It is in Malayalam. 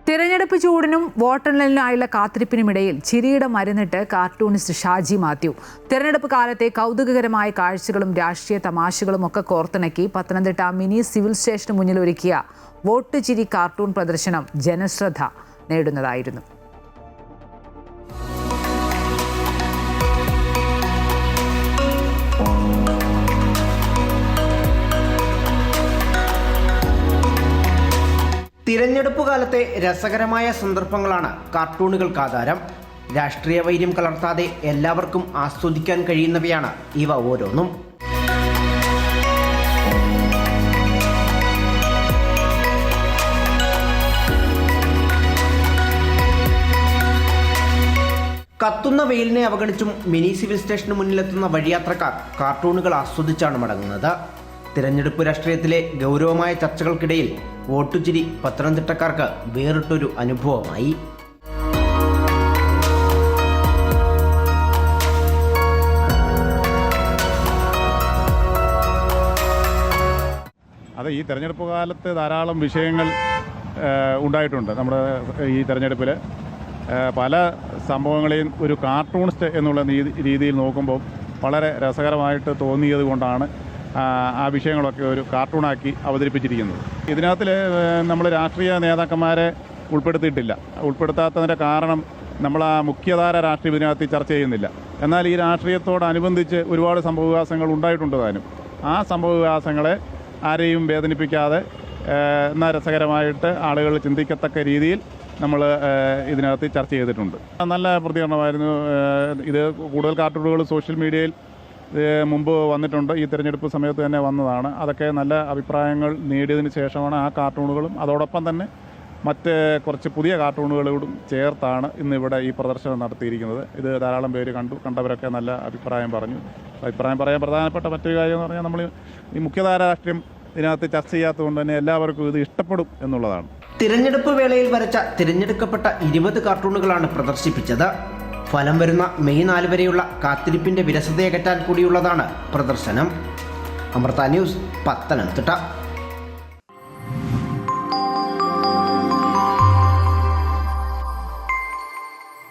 തിരഞ്ഞെടുപ്പ് ചൂടിനും വോട്ടെണ്ണലിനായുള്ള കാത്തിരിപ്പിനുമിടയിൽ ചിരിയുടെ മരുന്നിട്ട് കാർട്ടൂണിസ്റ്റ് ഷാജി മാത്യു. തിരഞ്ഞെടുപ്പ് കാലത്തെ കൗതുകകരമായ കാഴ്ചകളും രാഷ്ട്രീയ തമാശകളും ഒക്കെ കോർത്തിണക്കി പത്തനംതിട്ട മിനി സിവിൽ സ്റ്റേഷന് മുന്നിൽ ഒരുക്കിയ വോട്ട് ചിരി കാർട്ടൂൺ പ്രദർശനം ജനശ്രദ്ധ നേടുന്നതായിരുന്നു. തിരഞ്ഞെടുപ്പ് കാലത്തെ രസകരമായ സന്ദർഭങ്ങളാണ് കാർട്ടൂണുകൾക്ക് ആധാരം. രാഷ്ട്രീയ വൈര്യം കലർത്താതെ എല്ലാവർക്കും ആസ്വദിക്കാൻ കഴിയുന്നവയാണ് ഇവ ഓരോന്നും. കത്തുന്ന വെയിലിനെ അവഗണിച്ചും മിനി സിവിൽ സ്റ്റേഷന് മുന്നിലെത്തുന്ന വഴിയാത്രക്കാർ കാർട്ടൂണുകൾ ആസ്വദിച്ചാണ് മടങ്ങുന്നത്. തിരഞ്ഞെടുപ്പ് രാഷ്ട്രീയത്തിലെ ഗൗരവമായ ചർച്ചകൾക്കിടയിൽ വോട്ടുചിരി പത്തനംതിട്ടക്കാർക്ക് വേറിട്ടൊരു അനുഭവമായി. അതെ, ഈ തെരഞ്ഞെടുപ്പ് കാലത്ത് ധാരാളം വിഷയങ്ങൾ ഉണ്ടായിട്ടുണ്ട്. നമ്മുടെ ഈ തെരഞ്ഞെടുപ്പിൽ പല സംഭവങ്ങളെയും ഒരു കാർട്ടൂണിസ്റ്റ് എന്നുള്ള രീതിയിൽ നോക്കുമ്പോൾ വളരെ രസകരമായിട്ട് തോന്നിയത് കൊണ്ടാണ് ആ വിഷയങ്ങളൊക്കെ ഒരു കാർട്ടൂണാക്കി അവതരിപ്പിച്ചിരിക്കുന്നത്. ഇതിനകത്തിൽ നമ്മൾ രാഷ്ട്രീയ നേതാക്കന്മാരെ ഉൾപ്പെടുത്തിയിട്ടില്ല. ഉൾപ്പെടുത്താത്തതിൻ്റെ കാരണം നമ്മൾ ആ മുഖ്യധാര രാഷ്ട്രീയം ഇതിനകത്ത് ചർച്ച ചെയ്യുന്നില്ല. എന്നാൽ ഈ രാഷ്ട്രീയത്തോടനുബന്ധിച്ച് ഒരുപാട് സംഭവവികാസങ്ങൾ ഉണ്ടായിട്ടുണ്ട് താനും. ആ സംഭവവികാസങ്ങളെ ആരെയും വേദനിപ്പിക്കാതെ എന്നാൽ രസകരമായിട്ട് ആളുകൾ ചിന്തിക്കത്തക്ക രീതിയിൽ നമ്മൾ ഇതിനകത്ത് ചർച്ച ചെയ്തിട്ടുണ്ട്. നല്ല പ്രതികരണമായിരുന്നു. ഇത് കൂടുതൽ കാർട്ടൂണുകൾ സോഷ്യൽ മീഡിയയിൽ മുമ്പ് വന്നിട്ടുണ്ട്. ഈ തിരഞ്ഞെടുപ്പ് സമയത്ത് തന്നെ വന്നതാണ്. അതൊക്കെ നല്ല അഭിപ്രായങ്ങൾ നേടിയതിന് ശേഷമാണ് ആ കാർട്ടൂണുകളും അതോടൊപ്പം തന്നെ മറ്റ് കുറച്ച് പുതിയ കാർട്ടൂണുകളോടും ചേർത്താണ് ഇന്നിവിടെ ഈ പ്രദർശനം നടത്തിയിരിക്കുന്നത്. ഇത് ധാരാളം പേര് കണ്ടവരൊക്കെ നല്ല അഭിപ്രായം പറഞ്ഞു. അഭിപ്രായം പറയാൻ പ്രധാനപ്പെട്ട മറ്റൊരു കാര്യം എന്ന് പറഞ്ഞാൽ നമ്മൾ ഈ മുഖ്യധാര രാഷ്ട്രീയം ഇതിനകത്ത് ചർച്ച ചെയ്യാത്തതുകൊണ്ട് തന്നെ എല്ലാവർക്കും ഇത് ഇഷ്ടപ്പെടും എന്നുള്ളതാണ്. തിരഞ്ഞെടുപ്പ് വേളയിൽ വരച്ച തിരഞ്ഞെടുക്കപ്പെട്ട 20 കാർട്ടൂണുകളാണ് പ്രദർശിപ്പിച്ചത്. ഫലം വരുന്ന മെയ് 4 വരെയുള്ള കാത്തിരിപ്പിന്റെ വിരസതയകറ്റാൻ കൂടിയുള്ളതാണ് പ്രദർശനം. അമൃത ന്യൂസ്, പത്തനംതിട്ട.